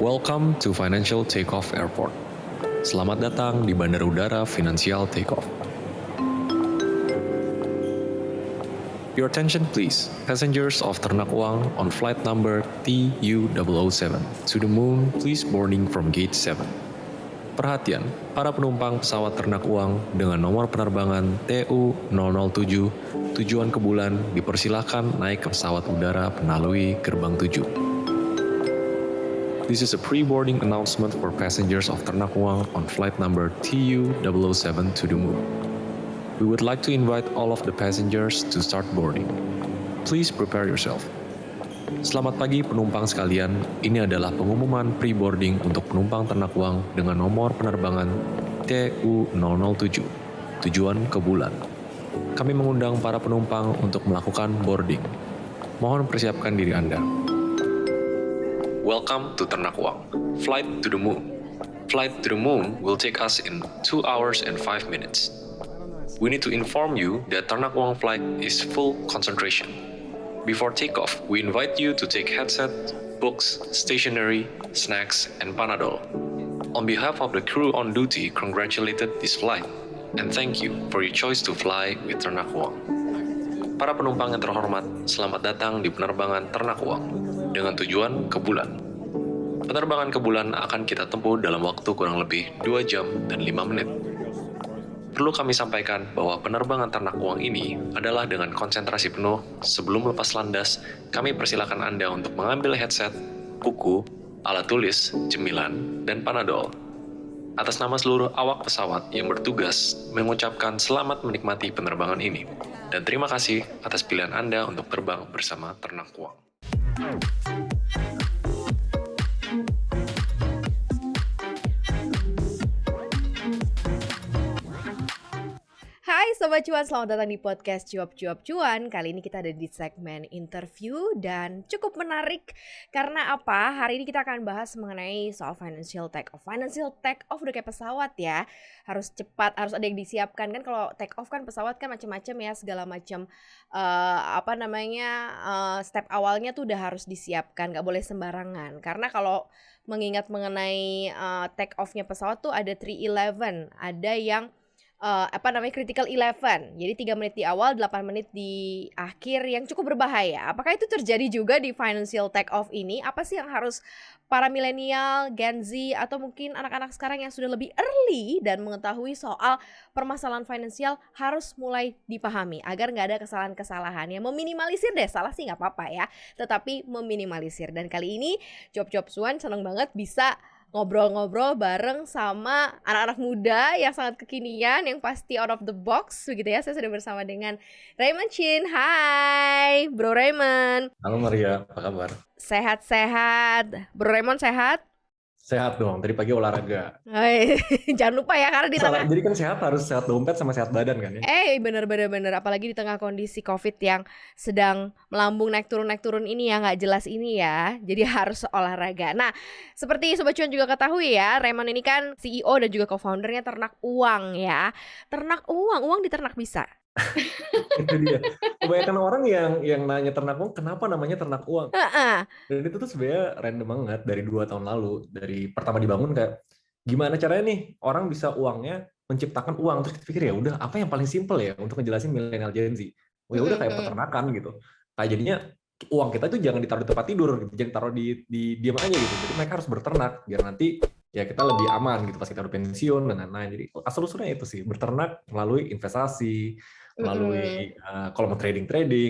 Welcome to Financial Takeoff Airport. Selamat datang di Bandara Udara Financial Takeoff. Your attention please, passengers of Ternak Uang on flight number TU007 to the moon, please boarding from gate 7. Perhatian, para penumpang pesawat Ternak Uang dengan nomor penerbangan TU007 tujuan ke bulan dipersilakan naik ke pesawat udara melalui gerbang 7. This is a pre-boarding announcement for passengers of Ternak Uang on flight number TU007 to the moon. We would like to invite all of the passengers to start boarding. Please prepare yourself. Selamat pagi penumpang sekalian, ini adalah pengumuman pre-boarding untuk penumpang Ternak Uang dengan nomor penerbangan TU007, tujuan ke bulan. Kami mengundang para penumpang untuk melakukan boarding. Mohon persiapkan diri Anda. Welcome to Ternak Uang, flight to the moon. Flight to the moon will take us in 2 hours and 5 minutes. We need to inform you that Ternak Uang flight is full concentration. Before takeoff, we invite you to take headset, books, stationery, snacks, and Panadol. On behalf of the crew on duty, congratulated this flight, and thank you for your choice to fly with Ternak Uang. Para penumpang yang terhormat, selamat datang di penerbangan Ternak Uang dengan tujuan ke bulan. Penerbangan ke bulan akan kita tempuh dalam waktu kurang lebih 2 jam dan 5 menit. Perlu kami sampaikan bahwa penerbangan Ternak Uang ini adalah dengan konsentrasi penuh. Sebelum lepas landas, kami persilakan Anda untuk mengambil headset, buku, alat tulis, cemilan, dan Panadol. Atas nama seluruh awak pesawat yang bertugas, mengucapkan selamat menikmati penerbangan ini. Dan terima kasih atas pilihan Anda untuk terbang bersama Ternak Uang. Hai Sobat Cuan, selamat datang di podcast Cuap-Cuap Cuan. Kali ini kita ada di segmen interview dan cukup menarik. Karena apa? Hari ini kita akan bahas mengenai soal financial take off. Financial take off udah kayak pesawat ya. Harus cepat, harus ada yang disiapkan. Kan kalau take off kan pesawat kan macam-macam ya. Segala macam step awalnya tuh udah harus disiapkan. Gak boleh sembarangan. Karena kalau mengingat mengenai take off-nya pesawat tuh ada 311. Ada yang critical 11. Jadi 3 menit di awal, 8 menit di akhir yang cukup berbahaya. Apakah itu terjadi juga di financial take off ini? Apa sih yang harus para milenial, Gen Z, atau mungkin anak-anak sekarang yang sudah lebih early dan mengetahui soal permasalahan finansial harus mulai dipahami agar nggak ada kesalahan-kesalahan. Ya meminimalisir deh, salah sih nggak apa-apa ya, tetapi meminimalisir. Dan kali ini Cuap-Cuap Cuan seneng banget bisa ngobrol-ngobrol bareng sama anak-anak muda yang sangat kekinian, yang pasti out of the box begitu ya. Saya sudah bersama dengan Raymond Chin. Hai Bro Raymond. Halo Maria, apa kabar? Sehat-sehat. Bro Raymond sehat? Sehat dong, tadi pagi olahraga. Jangan lupa ya, karena di tengah. Jadi kan sehat harus sehat dompet sama sehat badan kan ya? Bener. Apalagi di tengah kondisi COVID yang sedang melambung naik turun ini ya, nggak jelas ini ya. Jadi harus olahraga. Nah, seperti Sobat Cuan juga ketahui ya, Raymond ini kan CEO dan juga co-foundernya Ternak Uang ya. Ternak uang diternak bisa. Itu dia. Kebanyakan orang yang nanya Ternak Uang, kenapa namanya Ternak Uang? Dan itu tuh sebenarnya random banget dari 2 tahun lalu. Dari pertama dibangun kayak, gimana caranya nih orang bisa uangnya menciptakan uang. Terus kita pikir ya udah apa yang paling simple ya untuk ngejelasin milenial Gen Z. Ya udah kayak peternakan gitu. Kayak jadinya uang kita itu jangan ditaruh di tempat tidur, gitu. Jangan taruh di diam aja gitu. Jadi mereka harus berternak biar nanti ya kita lebih aman gitu pas kita udah pensiun dan lain-lain. Jadi asal usulnya itu sih, berternak melalui investasi, melalui kalau mau trading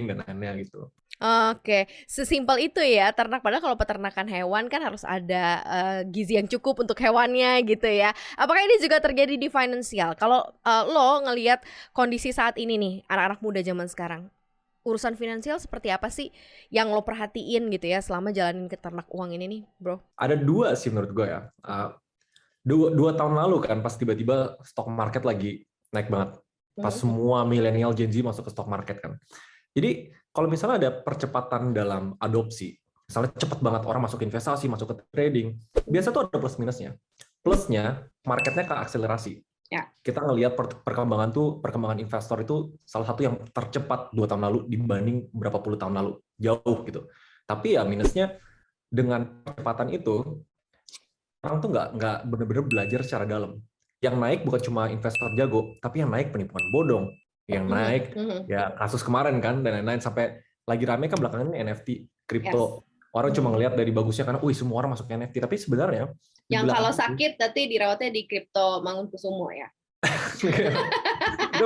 dan lain-lain gitu. Oke, sesimpel itu ya ternak. Padahal kalau peternakan hewan kan harus ada gizi yang cukup untuk hewannya gitu ya. Apakah ini juga terjadi di financial? Kalau lo ngelihat kondisi saat ini nih, anak-anak muda zaman sekarang, urusan finansial seperti apa sih yang lo perhatiin gitu ya selama jalanin ke Ternak Uang ini nih, bro? Ada 2 sih menurut gue ya. 2 tahun lalu kan pas tiba-tiba stock market lagi naik banget. Pas semua milenial Gen Z masuk ke stock market kan. Jadi kalau misalnya ada percepatan dalam adopsi, misalnya cepat banget orang masuk investasi, masuk ke trading, biasa tuh ada plus minusnya. Plusnya, marketnya ke akselerasi. Ya. Kita ngelihat perkembangan investor itu salah satu yang tercepat 2 tahun lalu dibanding berapa puluh tahun lalu, jauh gitu. Tapi ya minusnya dengan percepatan itu, tuh nggak bener-bener belajar secara dalam. Yang naik bukan cuma investor jago, tapi yang naik penipuan bodong, yang naik ya kasus kemarin kan dan lain-lain, sampai lagi rame kan belakangan ini NFT, Yes. kripto. Orang cuma ngelihat dari bagusnya karena, wih semua orang masuk ke NFT, tapi sebenarnya di Yang kalau belakang itu sakit nanti dirawatnya di kripto Mangunkusumo ya. itu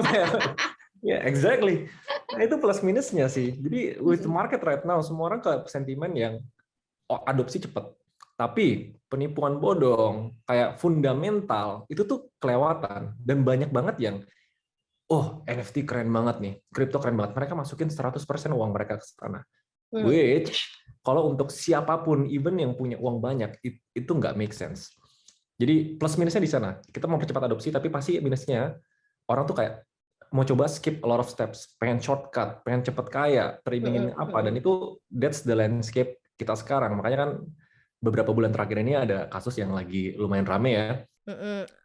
ya exactly. Nah, itu plus minusnya sih. Jadi with the market right now, semua orang ke sentimen yang adopsi cepat. Tapi penipuan bodong, kayak fundamental, itu tuh kelewatan. Dan banyak banget yang, oh NFT keren banget nih, kripto keren banget. Mereka masukin 100% uang mereka ke sana. Which, kalau untuk siapapun, even yang punya uang banyak, itu nggak make sense. Jadi plus minusnya di sana. Kita mau percepat adopsi, tapi pasti minusnya, orang tuh kayak mau coba skip a lot of steps, pengen shortcut, pengen cepet kaya, terimingin apa, dan itu that's the landscape kita sekarang. Makanya kan beberapa bulan terakhir ini ada kasus yang lagi lumayan rame ya.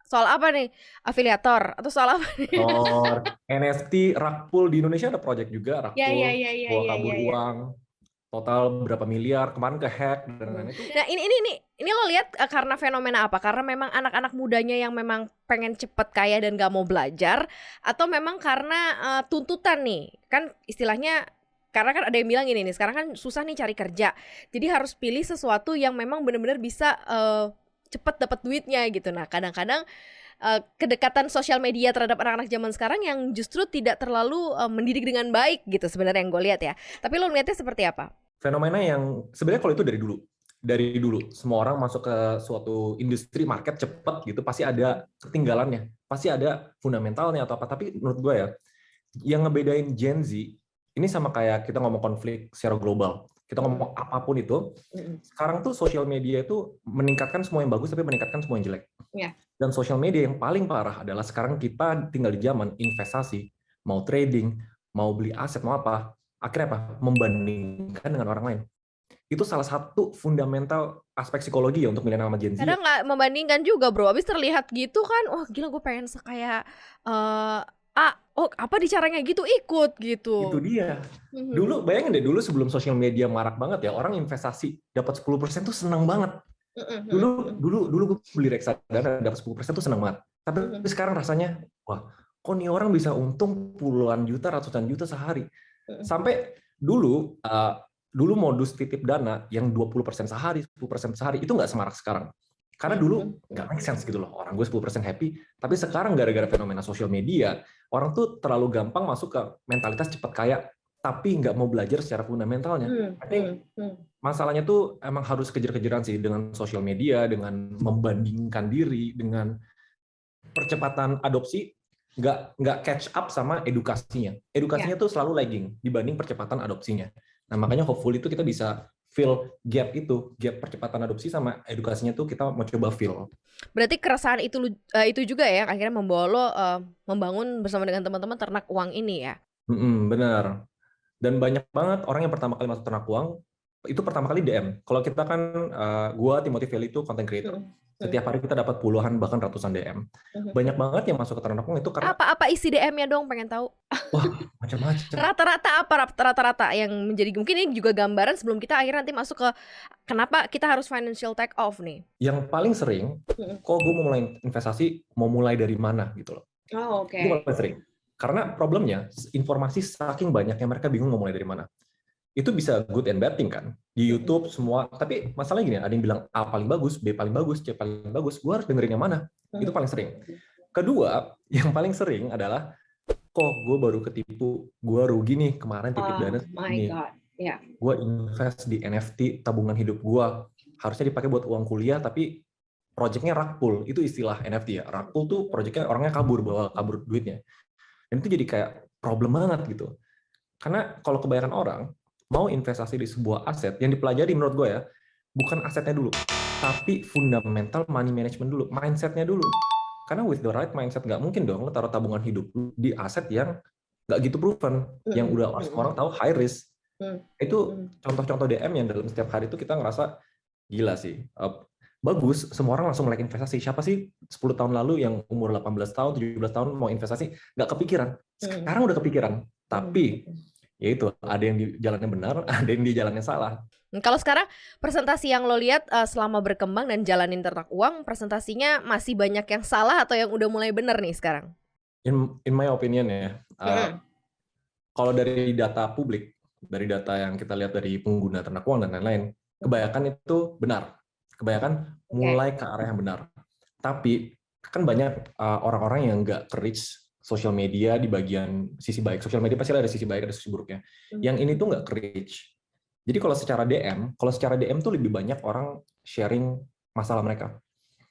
Soal apa nih? Afiliator atau soal apa nih? NFT rug pull di Indonesia ada project juga, rug pull, bawa kabur uang, total berapa miliar, kemarin ke-hack dan lain-lain itu. Nah ini lo lihat karena fenomena apa? Karena memang anak-anak mudanya yang memang pengen cepet kaya dan gak mau belajar, atau memang karena tuntutan nih? Kan istilahnya, karena kan ada yang bilang gini nih, sekarang kan susah nih cari kerja, jadi harus pilih sesuatu yang memang benar-benar bisa cepet dapat duitnya gitu. Nah kadang-kadang kedekatan sosial media terhadap anak-anak zaman sekarang yang justru tidak terlalu mendidik dengan baik gitu sebenarnya yang gue lihat ya. Tapi lo melihatnya seperti apa? Fenomena yang sebenarnya kalau itu dari dulu semua orang masuk ke suatu industri market cepat gitu pasti ada ketinggalannya, pasti ada fundamentalnya atau apa. Tapi menurut gue ya, yang ngebedain Gen Z ini sama kayak kita ngomong konflik secara global, kita ngomong apapun itu, sekarang tuh sosial media itu meningkatkan semua yang bagus tapi meningkatkan semua yang jelek. Dan sosial media yang paling parah adalah sekarang kita tinggal di zaman investasi, mau trading, mau beli aset, mau apa, akhirnya apa? Membandingkan dengan orang lain. Itu salah satu fundamental aspek psikologi ya untuk milenial sama Gen Z. Kadang nggak membandingkan juga bro, abis terlihat gitu kan, wah gila gue pengen kayak apa di caranya gitu, ikut gitu. Itu dia. Dulu bayangin deh, dulu sebelum sosial media marak banget ya, orang investasi dapat 10% tuh senang banget. Dulu gue beli reksadana dapat 10% tuh senang banget. Tapi sekarang rasanya, wah, kok nih orang bisa untung puluhan juta, ratusan juta sehari. Sampai dulu modus titip dana yang 20% sehari, 10% sehari itu nggak semarak sekarang. Karena dulu nggak make sense gitu loh, orang gue 10% happy. Tapi sekarang gara-gara fenomena sosial media, orang tuh terlalu gampang masuk ke mentalitas cepat kaya, tapi nggak mau belajar secara fundamentalnya. Masalahnya tuh emang harus kejar-kejaran sih dengan sosial media, dengan membandingkan diri, dengan percepatan adopsi, nggak catch up sama edukasinya. Edukasinya tuh selalu lagging dibanding percepatan adopsinya. Nah makanya hopefully itu kita bisa fill gap percepatan adopsi sama edukasinya tuh kita mau coba fill. Berarti keresahan itu juga ya akhirnya membawa lo membangun bersama dengan teman-teman ternak uang ini ya? Benar. Dan banyak banget orang yang pertama kali masuk ternak uang itu pertama kali DM. Kalau kita kan, gua Timothy Veli itu content creator. Setiap hari kita dapat puluhan bahkan ratusan DM. Banyak banget yang masuk ke ternak uang itu karena apa isi DM-nya dong, pengen tahu. Wah, macam-macam. Rata-rata yang menjadi, mungkin ini juga gambaran sebelum kita akhirnya nanti masuk ke kenapa kita harus financial take off nih. Yang paling sering, kok gue mau mulai investasi, mau mulai dari mana gitu loh. Oke. Itu paling sering. Karena problemnya informasi saking banyaknya mereka bingung mau mulai dari mana. Itu bisa good and bad thing kan di YouTube semua, tapi masalahnya gini, ada yang bilang A paling bagus, B paling bagus, C paling bagus, gue harus dengerin yang mana. Itu paling sering. Kedua, yang paling sering adalah kok gue baru ketipu, gue rugi nih kemarin titip dana segini, gue invest di NFT tabungan hidup gue, harusnya dipakai buat uang kuliah tapi projectnya rug pull, itu istilah NFT ya. Rug pull tuh projectnya orangnya kabur duitnya, dan itu jadi kayak problem banget gitu. Karena kalau kebanyakan orang mau investasi di sebuah aset, yang dipelajari menurut gue ya, bukan asetnya dulu, tapi fundamental money management dulu, mindsetnya dulu. Karena with the right mindset, nggak mungkin dong lo taruh tabungan hidup di aset yang nggak gitu proven, yang udah orang tahu high risk. Itu contoh-contoh DM yang dalam setiap hari itu kita ngerasa gila sih. Bagus, semua orang langsung melek investasi. Siapa sih 10 tahun lalu yang umur 18 tahun, 17 tahun mau investasi, nggak kepikiran. Sekarang udah kepikiran. Tapi ya itu ada yang di jalannya benar, ada yang di jalannya salah. Kalau sekarang presentasi yang lo lihat selama berkembang dan jalanin ternak uang, presentasinya masih banyak yang salah atau yang udah mulai bener nih sekarang? In my opinion ya, Mm-mm. kalau dari data publik, dari data yang kita lihat dari pengguna ternak uang dan lain-lain, kebanyakan itu benar. Kebanyakan mulai ke arah yang benar. Tapi kan banyak orang-orang yang nggak reach sosial media di bagian sisi baik. Sosial media pasti ada sisi baik, ada sisi buruknya. Yang ini tuh nggak reach. Jadi kalau secara DM tuh lebih banyak orang sharing masalah mereka.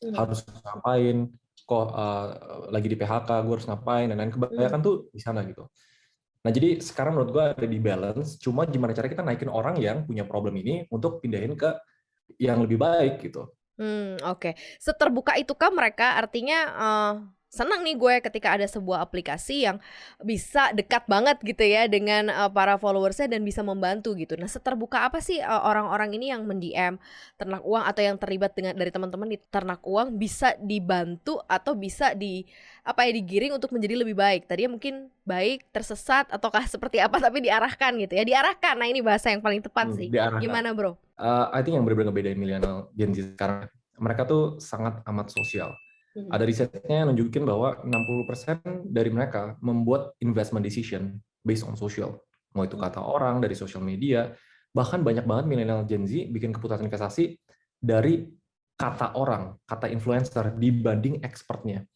Harus ngapain, kok lagi di PHK, gue harus ngapain, dan lain kebanyakan tuh di sana gitu. Nah, jadi sekarang menurut gue ada di balance, cuma gimana cara kita naikin orang yang punya problem ini untuk pindahin ke yang lebih baik gitu. Oke. Seterbuka itukah mereka? Artinya senang nih gue ketika ada sebuah aplikasi yang bisa dekat banget gitu ya dengan para followersnya dan bisa membantu gitu. Nah, seterbuka apa sih orang-orang ini yang mend-DM ternak uang atau yang terlibat dengan dari teman-teman di ternak uang bisa dibantu atau bisa digiring untuk menjadi lebih baik? Tadinya mungkin baik, tersesat ataukah seperti apa tapi diarahkan gitu ya. Diarahkan. Nah, ini bahasa yang paling tepat sih. Diarahkan. Gimana, Bro? I think yang benar-benar ngebedain milenial Gen Z sekarang, mereka tuh sangat amat sosial. Ada risetnya yang nunjukin bahwa 60% dari mereka membuat investment decision based on social. Mau itu kata orang, dari social media, bahkan banyak banget milenial Gen Z bikin keputusan investasi dari kata orang, kata influencer dibanding expertnya.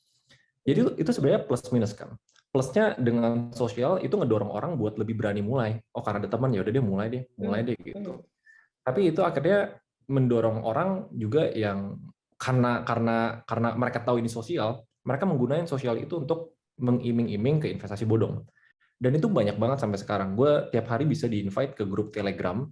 Jadi itu sebenarnya plus minus kan. Plusnya dengan sosial itu ngedorong orang buat lebih berani mulai. Oh, karena ada teman, ya udah deh mulai deh gitu. Tapi itu akhirnya mendorong orang juga yang karena mereka tahu ini sosial, mereka menggunakan sosial itu untuk mengiming-iming ke investasi bodong. Dan itu banyak banget sampai sekarang. Gue tiap hari bisa di-invite ke grup Telegram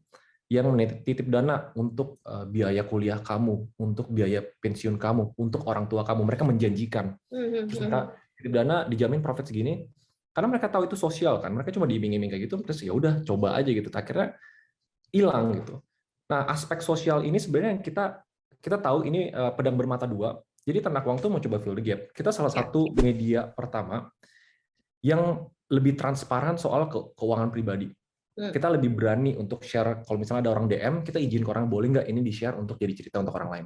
yang titip dana untuk biaya kuliah kamu, untuk biaya pensiun kamu, untuk orang tua kamu. Mereka menjanjikan. Terus mereka titip dana dijamin profit segini. Karena mereka tahu itu sosial kan. Mereka cuma diiming-iming kayak gitu, terus ya udah coba aja gitu. Akhirnya hilang gitu. Nah, aspek sosial ini sebenarnya yang kita tahu ini pedang bermata dua. Jadi ternak uang tuh mau coba fill the gap. Kita salah satu media pertama yang lebih transparan soal keuangan pribadi. Kita lebih berani untuk share, kalau misalnya ada orang DM, kita izin ke orang, boleh nggak ini di-share untuk jadi cerita untuk orang lain.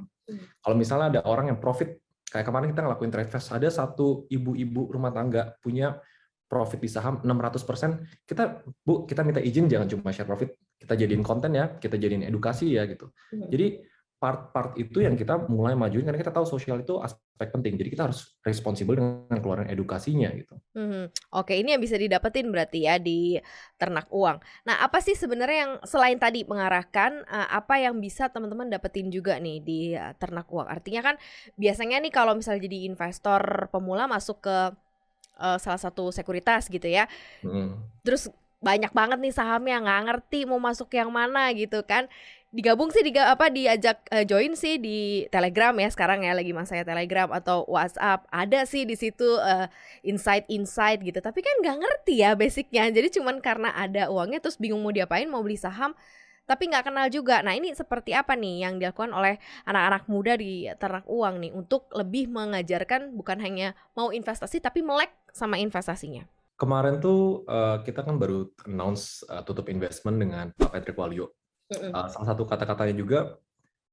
Kalau misalnya ada orang yang profit, kayak kemarin kita ngelakuin TradeFest, ada satu ibu-ibu rumah tangga punya profit di saham 600%, kita minta izin jangan cuma share profit, kita jadiin konten ya, kita jadiin edukasi ya gitu. Jadi part-part itu yang kita mulai majuin karena kita tahu sosial itu aspek penting. Jadi kita harus responsibel dengan keluaran edukasinya gitu. Oke, ini yang bisa didapetin berarti ya di ternak uang. Nah, apa sih sebenarnya yang selain tadi mengarahkan, apa yang bisa teman-teman dapetin juga nih di ternak uang? Artinya kan biasanya nih kalau misalnya jadi investor pemula masuk ke salah satu sekuritas gitu ya, terus banyak banget nih sahamnya, nggak ngerti mau masuk yang mana gitu kan. Digabung sih diajak join sih di Telegram ya sekarang ya, lagi masanya Telegram atau WhatsApp. Ada sih di situ insight gitu. Tapi kan nggak ngerti ya basicnya. Jadi cuman karena ada uangnya terus bingung mau diapain, mau beli saham tapi nggak kenal juga. Nah, ini seperti apa nih yang dilakukan oleh anak-anak muda di ternak uang nih untuk lebih mengajarkan bukan hanya mau investasi tapi melek sama investasinya? Kemarin tuh kita kan baru announce tutup investment dengan Pak Patrick Waluyo. Salah satu kata-katanya juga,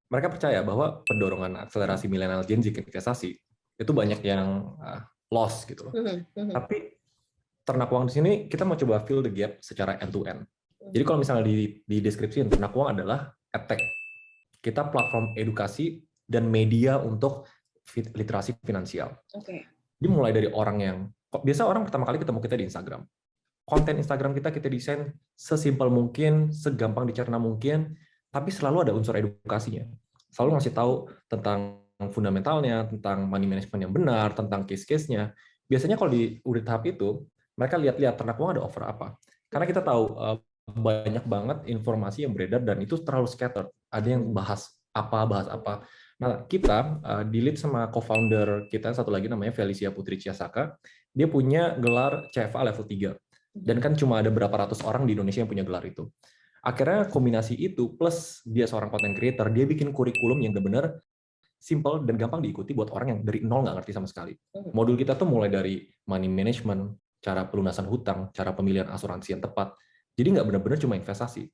mereka percaya bahwa pendorongan akselerasi milenial Gen Z ke investasi itu banyak yang loss gitu loh. Tapi ternak uang di sini kita mau coba fill the gap secara end to end. Jadi kalau misalnya di deskripsi ternak uang adalah edtech. Kita platform edukasi dan media untuk literasi finansial. Jadi mulai dari orang yang biasa orang pertama kali ketemu kita di Instagram. Konten Instagram kita desain sesimpel mungkin, segampang dicerna mungkin, tapi selalu ada unsur edukasinya. Selalu ngasih tahu tentang fundamentalnya, tentang money management yang benar, tentang case-case-nya. Biasanya kalau udah tahap itu, mereka lihat-lihat ternak uang ada offer apa. Karena kita tahu banyak banget informasi yang beredar dan itu terlalu scattered. Ada yang bahas apa. Nah, kita di lead sama co-founder kita satu lagi namanya Felicia Putri Ciasaka. Dia punya gelar CFA level 3. Dan kan cuma ada berapa ratus orang di Indonesia yang punya gelar itu. Akhirnya kombinasi itu plus dia seorang content creator, dia bikin kurikulum yang benar-benar simple dan gampang diikuti buat orang yang dari nol nggak ngerti sama sekali. Modul kita tuh mulai dari money management, cara pelunasan hutang, cara pemilihan asuransi yang tepat, Jadi nggak benar-benar cuma investasi.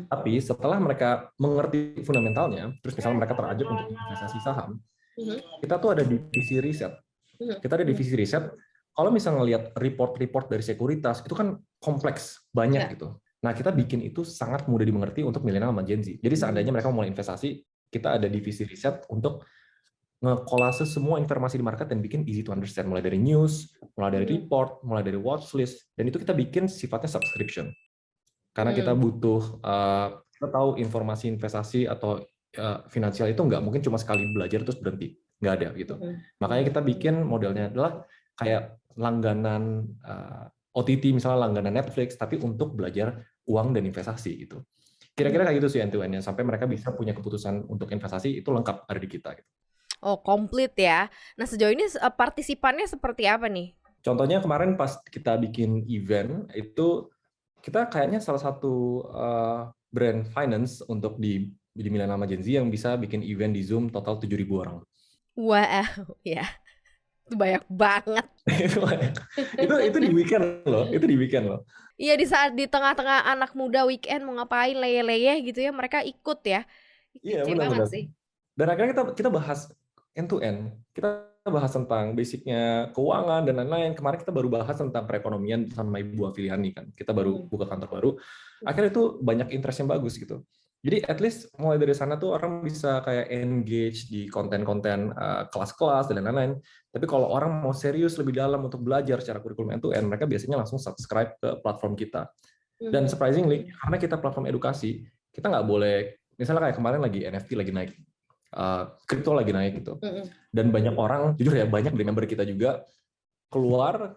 Tapi setelah mereka mengerti fundamentalnya, terus misalnya mereka terajak untuk investasi saham, kita tuh ada divisi riset. Kita ada divisi riset. Kalau misalnya ngelihat report-report dari sekuritas, itu kan kompleks, banyak gitu. Nah, kita bikin itu sangat mudah dimengerti untuk milenial sama Gen Z. Jadi seandainya mereka mau mulai investasi, kita ada divisi riset untuk nge-kolase semua informasi di market dan bikin easy to understand. Mulai dari news, mulai dari report, mulai dari watchlist, dan itu kita bikin sifatnya subscription. Karena kita butuh, kita tahu informasi investasi atau finansial itu nggak mungkin cuma sekali belajar terus berhenti. Nggak ada gitu. Makanya kita bikin modelnya adalah kayak langganan OTT, misalnya langganan Netflix, tapi untuk belajar uang dan investasi gitu. Kira-kira kayak gitu sih end-to-end-nya, sampai mereka bisa punya keputusan untuk investasi, itu lengkap ada di kita. Gitu. Oh, komplit ya. Nah, sejauh ini partisipannya seperti apa nih? Contohnya kemarin pas kita bikin event, itu kita kayaknya salah satu brand finance untuk di milenial sama Gen Z yang bisa bikin event di Zoom total 7.000 orang. Wow, ya. Itu banyak banget. itu di weekend loh, Iya, di tengah-tengah anak muda weekend mau ngapain leyeh-leyeh gitu ya, mereka ikut ya. Iya, Kece banget sih. Dan akhirnya kita bahas end to end. Kita bahas tentang basicnya keuangan dan lain-lain. Kemarin kita baru bahas tentang perekonomian sama Ibu Afiliani kan. Kita baru buka kantor baru. Akhirnya itu banyak interest yang bagus gitu. Jadi at least mulai dari sana tuh orang bisa kayak engage di konten-konten kelas-kelas dan lain-lain. Tapi kalau orang mau serius lebih dalam untuk belajar secara kurikulum end to end, mereka biasanya langsung subscribe ke platform kita. Dan surprisingly, karena kita platform edukasi, kita nggak boleh, misalnya kayak kemarin lagi NFT lagi naik, kripto lagi naik gitu. Dan banyak orang, jujur ya, banyak dari member kita juga keluar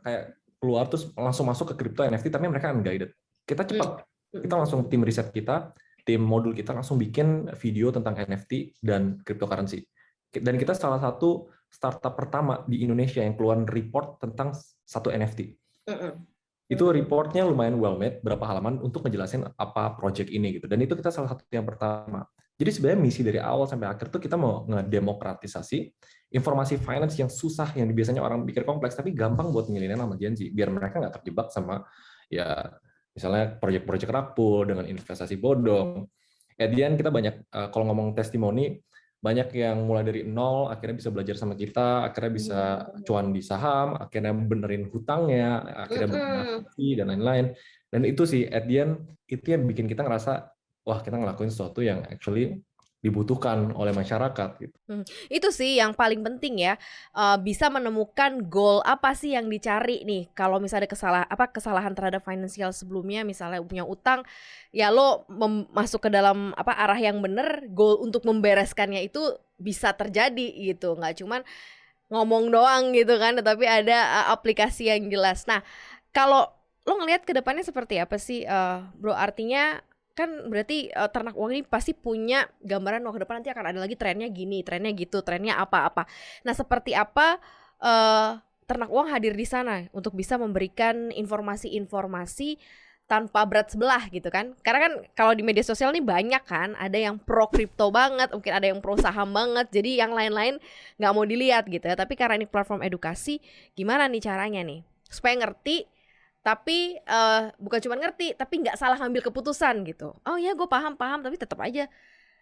terus langsung masuk ke kripto NFT, tapi mereka unguided. Kita cepat, kita langsung tim riset kita, tim modul kita langsung bikin video tentang NFT dan cryptocurrency. Dan kita salah satu startup pertama di Indonesia yang keluar report tentang satu NFT. Itu reportnya lumayan well made, berapa halaman untuk ngejelasin apa project ini gitu. Dan itu kita salah satu yang pertama. Jadi sebenarnya misi dari awal sampai akhir tuh kita mau ngedemokratisasi informasi finance yang susah, yang biasanya orang pikir kompleks, tapi gampang buat milenial sama Gen Z, biar mereka nggak terjebak sama ya misalnya proyek-proyek rakpul dengan investasi bodong. At the end kita banyak, kalau ngomong testimoni, banyak yang mulai dari nol, akhirnya bisa belajar sama kita, akhirnya bisa cuan di saham, akhirnya benerin hutangnya, akhirnya berinvestasi, dan lain-lain. Dan itu sih, at the end, itu yang bikin kita ngerasa, wah kita ngelakuin sesuatu yang actually dibutuhkan oleh masyarakat gitu. Itu sih yang paling penting ya, bisa menemukan goal apa sih yang dicari nih. Kalau misalnya ada kesalahan terhadap finansial sebelumnya, misalnya punya utang, ya lo masuk ke dalam arah yang bener, goal untuk membereskannya itu bisa terjadi gitu. Nggak cuman ngomong doang gitu kan, tapi ada aplikasi yang jelas. Nah, kalau lo ngelihat ke depannya seperti apa sih, Bro? Artinya kan berarti ternak uang ini pasti punya gambaran ke depan nanti akan ada lagi trennya gini, trennya gitu, trennya apa-apa. Nah, seperti apa ternak uang hadir di sana untuk bisa memberikan informasi-informasi tanpa berat sebelah gitu kan? Karena kan kalau di media sosial nih banyak kan, ada yang pro kripto banget, mungkin ada yang pro saham banget, jadi yang lain-lain nggak mau dilihat gitu ya. Tapi karena ini platform edukasi, gimana nih caranya nih supaya ngerti? Tapi bukan cuma ngerti, tapi nggak salah ngambil keputusan gitu. Oh ya, gue paham, tapi tetap aja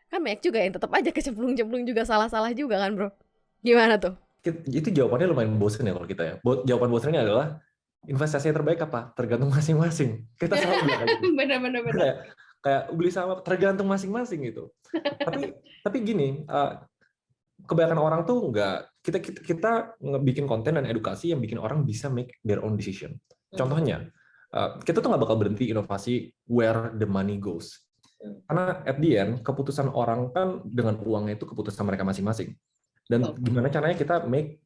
kan banyak juga yang tetap aja kecemplung-cemplung juga, salah-salah juga kan, Bro? Gimana tuh? Itu jawabannya lumayan bosen ya kalau kita ya. Jawaban bosennya adalah investasi yang terbaik apa? Tergantung masing-masing. Kita selalu bilang gitu. Benar. Kayak beli saham tergantung masing-masing gitu. Tapi gini, kebanyakan orang tuh nggak, kita bikin konten dan edukasi yang bikin orang bisa make their own decision. Contohnya, kita tuh nggak bakal berhenti inovasi where the money goes. Karena at the end, keputusan orang kan dengan uangnya itu keputusan mereka masing-masing. Dan gimana caranya kita make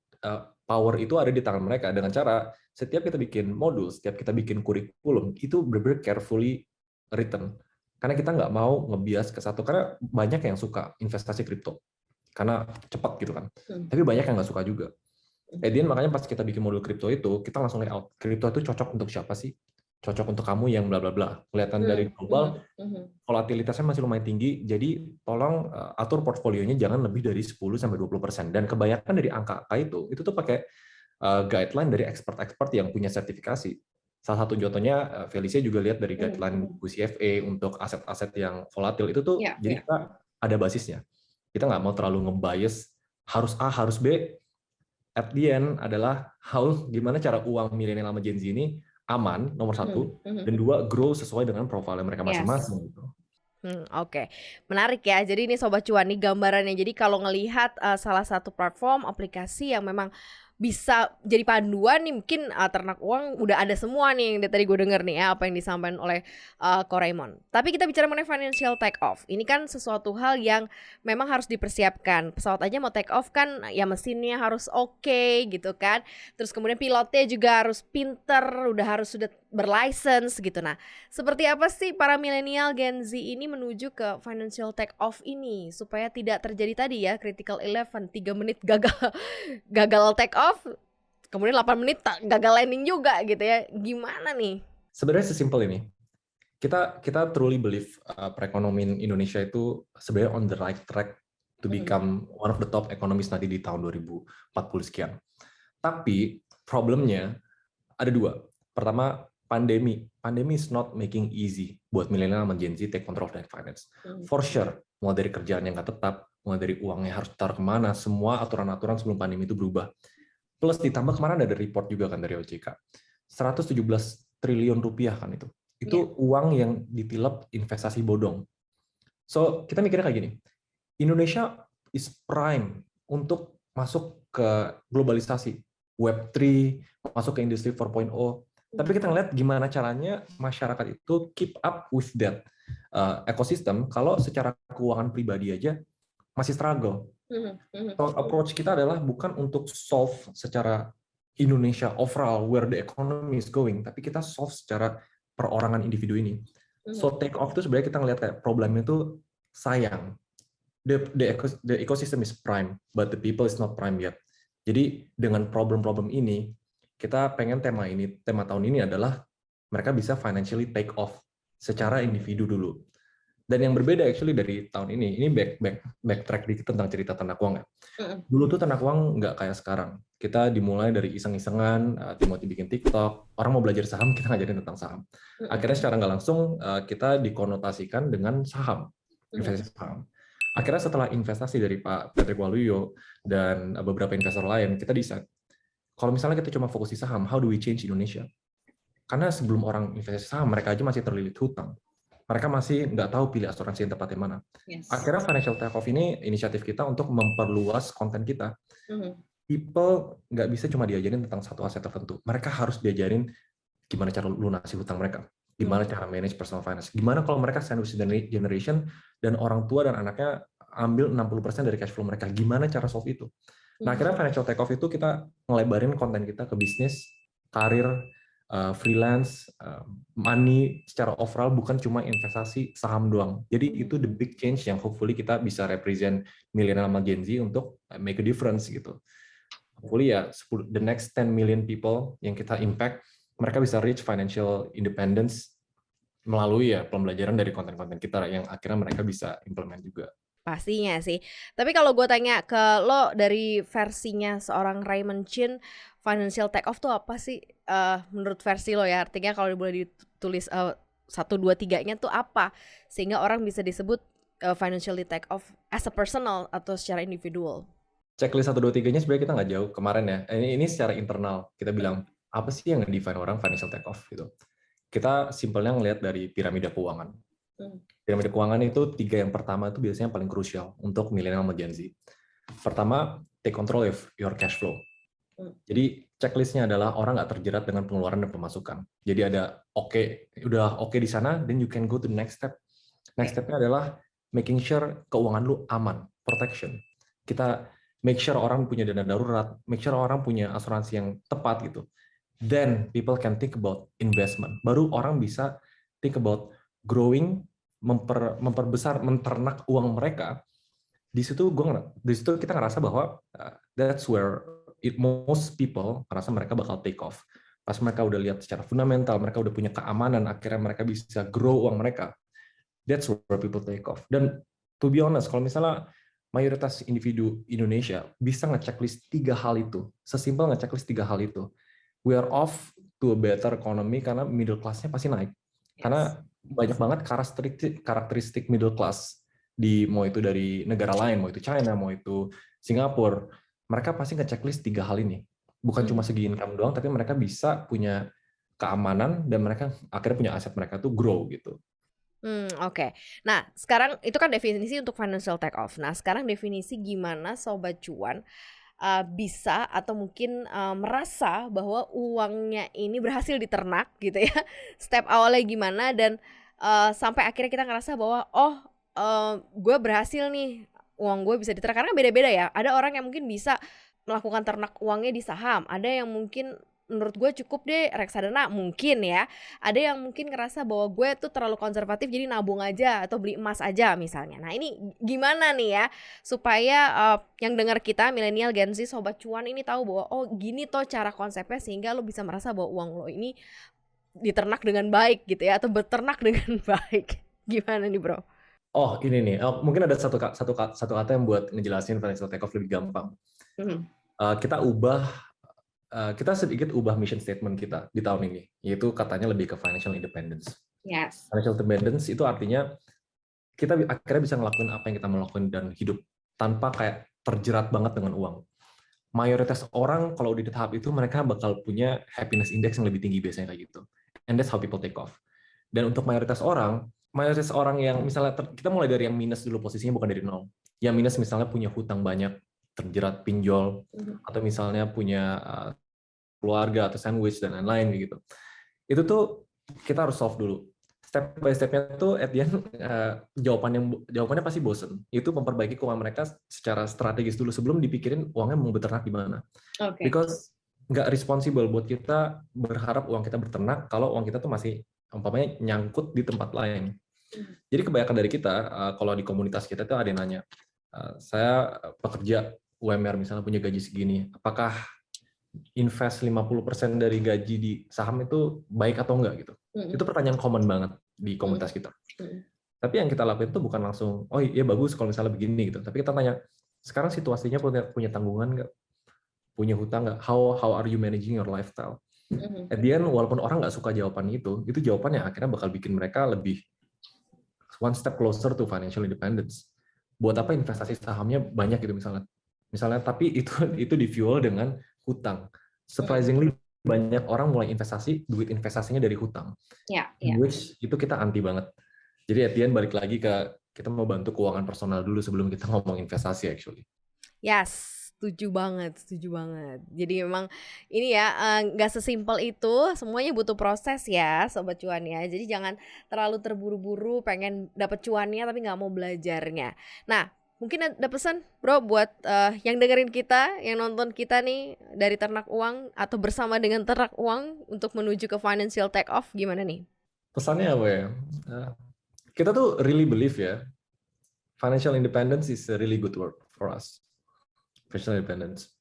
power itu ada di tangan mereka dengan cara setiap kita bikin modul, setiap kita bikin kurikulum, itu benar-benar carefully written. Karena kita nggak mau ngebias ke satu, karena banyak yang suka investasi kripto. Karena cepat gitu kan. Tapi banyak yang nggak suka juga. Edian makanya pas kita bikin modul kripto itu, kita langsung layout. Kripto itu cocok untuk siapa sih? Cocok untuk kamu yang bla bla bla. Kelihatan dari global, volatilitasnya masih lumayan tinggi, jadi tolong atur portfolionya jangan lebih dari 10-20%. Dan kebanyakan dari angka itu tuh pakai guideline dari expert-expert yang punya sertifikasi. Salah satu contohnya, Felicia juga lihat dari Mhm, guideline mhm. Bu CFA untuk aset-aset yang volatil itu tuh, Iya, jadi iya. kita ada basisnya. Kita nggak mau terlalu nge-bias harus A, harus B. At the end adalah gimana cara uang milenial sama Gen Z ini aman, nomor Mhm, satu, mhm. dan dua, grow sesuai dengan profil mereka Yes. masing-masing gitu. Oke. Menarik ya. Jadi ini Sobat Cuan nih gambarannya. Jadi kalau ngelihat, salah satu platform aplikasi yang memang bisa jadi panduan nih mungkin, ternak uang udah ada semua nih yang dari tadi gue denger nih ya apa yang disampaikan oleh, Ko Raymond. Tapi kita bicara mengenai financial take off. Ini kan sesuatu hal yang memang harus dipersiapkan. Pesawat aja mau take off kan ya mesinnya harus oke gitu kan. Terus kemudian pilotnya juga harus pinter, sudah berlicense gitu. Nah, seperti apa sih para milenial Gen Z ini menuju ke financial take off ini supaya tidak terjadi tadi ya critical 11 3 menit gagal gagal take off, kemudian 8 menit gagal landing juga gitu ya. Gimana nih? Sebenarnya sesimpel ini. Kita truly believe perekonomian Indonesia itu sebenarnya on the right track to become one of the top economies nanti di tahun 2040 sekian. Tapi problemnya ada dua. Pertama, pandemi. Pandemi is not making easy buat milenial sama Gen Z take control of their finance. For sure, mulai dari kerjaan yang nggak tetap, mulai dari uangnya harus taruh kemana, semua aturan-aturan sebelum pandemi itu berubah. Plus ditambah kemarin ada report juga kan dari OJK. 117 triliun rupiah kan itu. Itu uang yang ditilep investasi bodong. So, kita mikirnya kayak gini. Indonesia is prime untuk masuk ke globalisasi. Web3, masuk ke industri 4.0. Tapi kita ngeliat gimana caranya masyarakat itu keep up with that ekosistem kalau secara keuangan pribadi aja masih struggle. So, approach kita adalah bukan untuk solve secara Indonesia overall where the economy is going, tapi kita solve secara perorangan individu ini. So take off itu sebenarnya kita ngelihat kayak problemnya itu sayang. The ecosystem is prime, but the people is not prime yet. Jadi dengan problem-problem ini, kita pengen tema tahun ini adalah mereka bisa financially take off secara individu dulu. Dan yang berbeda actually dari tahun ini backtrack dikit tentang cerita ternak uang ya. Dulu tuh ternak uang nggak kayak sekarang. Kita dimulai dari iseng-isengan, Timothy bikin TikTok, orang mau belajar saham, kita ngajarin tentang saham. Akhirnya secara nggak langsung kita dikonotasikan dengan saham, investasi saham. Akhirnya setelah investasi dari Pak Patrick Waluyo dan beberapa investor lain, kita decide, kalau misalnya kita cuma fokus di saham, how do we change Indonesia? Karena sebelum orang investasi saham, mereka aja masih terlilit hutang. Mereka masih nggak tahu pilih asuransi yang tepat yang mana. Akhirnya Financial Takeoff ini inisiatif kita untuk memperluas konten kita. People nggak bisa cuma diajarin tentang satu aset tertentu. Mereka harus diajarin gimana cara lunasi hutang mereka, gimana cara manage personal finance, gimana kalau mereka sandwich generation dan orang tua dan anaknya ambil 60% dari cash flow mereka, gimana cara solve itu. Nah, akhirnya Financial Takeoff itu kita ngelebarin konten kita ke bisnis, karir, freelance, money secara overall, bukan cuma investasi saham doang. Jadi itu the big change yang hopefully kita bisa represent millennial sama Gen Z untuk make a difference gitu. Hopefully ya the next 10 million people yang kita impact, mereka bisa reach financial independence melalui ya pembelajaran dari konten-konten kita yang akhirnya mereka bisa implement juga. Pastinya sih. Tapi kalau gue tanya ke lo dari versinya seorang Raymond Chin, financial take off tuh apa sih? Menurut versi lo ya, artinya kalau boleh ditulis 1, 2, 3-nya tuh apa? Sehingga orang bisa disebut financially take off as a personal atau secara individual. Checklist 1, 2, 3-nya sebenarnya kita nggak jauh kemarin ya. Ini secara internal. Kita bilang, apa sih yang nge-define orang financial take off gitu. Kita simpelnya ngelihat dari piramida keuangan. Piramida keuangan itu 3 yang pertama itu biasanya paling krusial untuk milenial sama Gen Z. Pertama, take control of your cash flow. Jadi checklistnya adalah orang nggak terjerat dengan pengeluaran dan pemasukan. Jadi ada udah oke di sana, then you can go to the next step. Next stepnya adalah making sure keuangan lu aman, protection. Kita make sure orang punya dana darurat, make sure orang punya asuransi yang tepat gitu. Then people can think about investment. Baru orang bisa think about growing, memperbesar, menternak uang mereka. Di situ kita ngerasa bahwa that's where most people ngerasa mereka bakal take off. Pas mereka udah lihat secara fundamental, mereka udah punya keamanan, akhirnya mereka bisa grow uang mereka. That's where people take off. Dan to be honest, kalau misalnya mayoritas individu Indonesia bisa nge-checklist 3 hal itu, sesimpel nge-checklist 3 hal itu, we are off to a better economy karena middle class-nya pasti naik. Karena banyak banget karakteristik middle class mau itu dari negara lain, mau itu China, mau itu Singapura, mereka pasti nge-checklist 3 hal ini. Bukan cuma segi income doang, tapi mereka bisa punya keamanan dan mereka akhirnya punya aset mereka tuh grow gitu. Oke. Nah, sekarang itu kan definisi untuk financial take off. Nah, sekarang definisi gimana Sobat Cuan bisa atau mungkin merasa bahwa uangnya ini berhasil diternak gitu ya. Step awalnya gimana dan sampai akhirnya kita ngerasa bahwa gue berhasil nih, uang gue bisa diternak. Karena beda-beda ya. Ada orang yang mungkin bisa melakukan ternak uangnya di saham. Ada yang mungkin menurut gue cukup deh reksadana mungkin ya. Ada yang mungkin ngerasa bahwa gue tuh terlalu konservatif jadi nabung aja atau beli emas aja misalnya. Nah ini gimana nih ya supaya yang dengar kita milenial Gen Z Sobat Cuan ini tahu bahwa gini toh cara konsepnya sehingga lo bisa merasa bahwa uang lo ini diternak dengan baik gitu ya atau beternak dengan baik. Gimana nih bro? Ini nih, mungkin ada satu kata yang buat ngejelasin financial take off lebih gampang. Kita sedikit ubah mission statement kita di tahun ini, yaitu katanya lebih ke financial independence. Yes. Financial independence itu artinya kita akhirnya bisa ngelakuin apa yang kita mau lakuin dan hidup tanpa kayak terjerat banget dengan uang. Mayoritas orang kalau di tahap itu mereka bakal punya happiness index yang lebih tinggi biasanya kayak gitu. And that's how people take off. Dan untuk mayoritas orang yang misalnya kita mulai dari yang minus dulu posisinya bukan dari nol. Yang minus misalnya punya hutang banyak, terjerat pinjol, atau misalnya punya keluarga atau sandwich dan lain-lain gitu. Itu tuh kita harus solve dulu. Step by step-nya tuh at the end jawabannya pasti bosen. Itu memperbaiki keuangan mereka secara strategis dulu sebelum dipikirin uangnya mau beternak di mana. Okay. Because nggak responsible buat kita berharap uang kita berternak kalau uang kita tuh masih umpamanya nyangkut di tempat lain. Jadi kebanyakan dari kita kalau di komunitas kita tuh ada yang nanya, saya pekerja UMR misalnya punya gaji segini, apakah invest 50% dari gaji di saham itu baik atau enggak gitu. Itu pertanyaan common banget di komunitas kita. Tapi yang kita lakuin itu bukan langsung, iya bagus kalau misalnya begini gitu. Tapi kita tanya, sekarang situasinya punya tanggungan nggak? Punya hutang nggak? How are you managing your lifestyle? At the end, walaupun orang nggak suka jawaban itu jawabannya akhirnya bakal bikin mereka lebih one step closer to financial independence. Buat apa investasi sahamnya banyak gitu misalnya. Tapi itu di fuel dengan hutang. Surprisingly banyak orang mulai duit investasinya dari hutang. Which itu kita anti banget. Jadi at the end balik lagi ke kita mau bantu keuangan personal dulu sebelum kita ngomong investasi actually. Yes, setuju banget. Jadi memang ini ya nggak sesimpel itu, semuanya butuh proses ya Sobat Cuan ya. Jadi jangan terlalu terburu-buru pengen dapet cuannya tapi nggak mau belajarnya. Nah, mungkin ada pesan bro buat yang dengerin kita, yang nonton kita nih dari ternak uang atau bersama dengan ternak uang untuk menuju ke financial take off, gimana nih? Pesannya apa ya? Kita tuh really believe ya, financial independence is a really good word for us. Financial independence.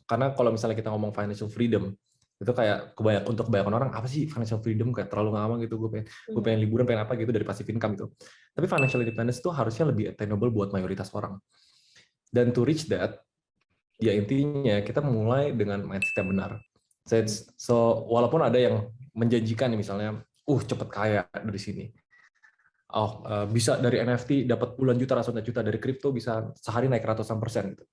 Karena kalau misalnya kita ngomong financial freedom, itu kayak untuk kebanyakan orang, apa sih financial freedom, kayak terlalu ngawang gitu, gue pengen liburan, pengen apa gitu dari passive income itu. Tapi financial independence itu harusnya lebih attainable buat mayoritas orang. Dan to reach that, ya intinya kita mulai dengan mindset yang benar. So walaupun ada yang menjanjikan misalnya, cepet kaya dari sini. Bisa dari NFT dapat puluhan juta, ratusan juta, dari kripto bisa sehari naik ratusan persen gitu.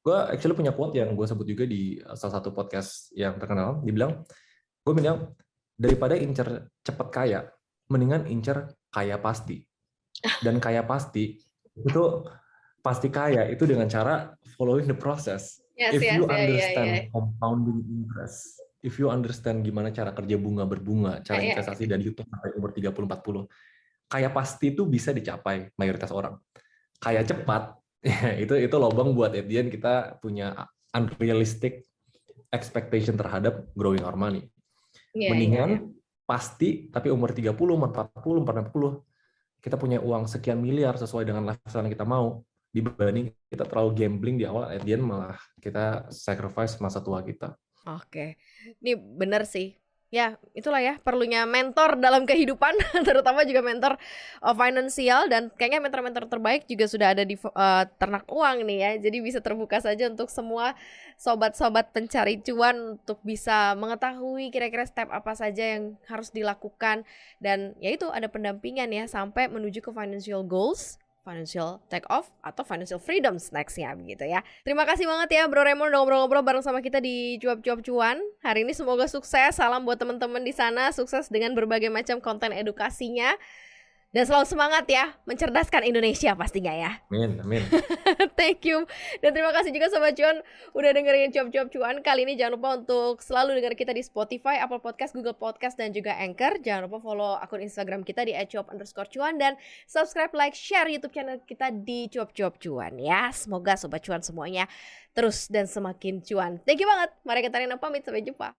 Gue actually punya quote yang gue sebut juga di salah satu podcast yang terkenal, gue bilang daripada incer cepet kaya, mendingan incer kaya pasti. Dan kaya pasti itu pasti kaya itu dengan cara following the process. If you understand compounding interest, if you understand gimana cara kerja berbunga, cara investasi dari YouTube sampai umur 30-40, kaya pasti itu bisa dicapai mayoritas orang. Kaya cepat, itu lobang buat at the end kita punya unrealistic expectation terhadap growing our money. Mendingan pasti, tapi umur 30, umur 40, umur 60, kita punya uang sekian miliar sesuai dengan lifestyle yang kita mau, dibanding kita terlalu gambling di awal, at the end malah kita sacrifice masa tua kita. Oke, ini benar sih. Ya, itulah ya perlunya mentor dalam kehidupan, terutama juga mentor finansial, dan kayaknya mentor-mentor terbaik juga sudah ada di Ternak Uang nih ya. Jadi bisa terbuka saja untuk semua sobat-sobat pencari cuan untuk bisa mengetahui kira-kira step apa saja yang harus dilakukan, dan ya itu ada pendampingan ya sampai menuju ke financial goals, financial take off, atau financial freedoms nextnya begitu ya. Terima kasih banget ya Bro Raymond udah ngobrol-ngobrol bareng sama kita di Cuap-Cuap Cuan. Hari ini semoga sukses, salam buat teman-teman di sana, sukses dengan berbagai macam konten edukasinya. Dan selalu semangat ya, mencerdaskan Indonesia pastinya ya. Amin, amin. Thank you. Dan terima kasih juga Sobat Cuan udah dengerin Cuap-Cuap Cuan. Kali ini jangan lupa untuk selalu dengar kita di Spotify, Apple Podcast, Google Podcast, dan juga Anchor. Jangan lupa follow akun Instagram kita di @cuap_cuan dan subscribe, like, share YouTube channel kita di Cuap-Cuap Cuan ya. Semoga Sobat Cuan semuanya terus dan semakin cuan. Thank you banget. Mari kita pamit, sampai jumpa.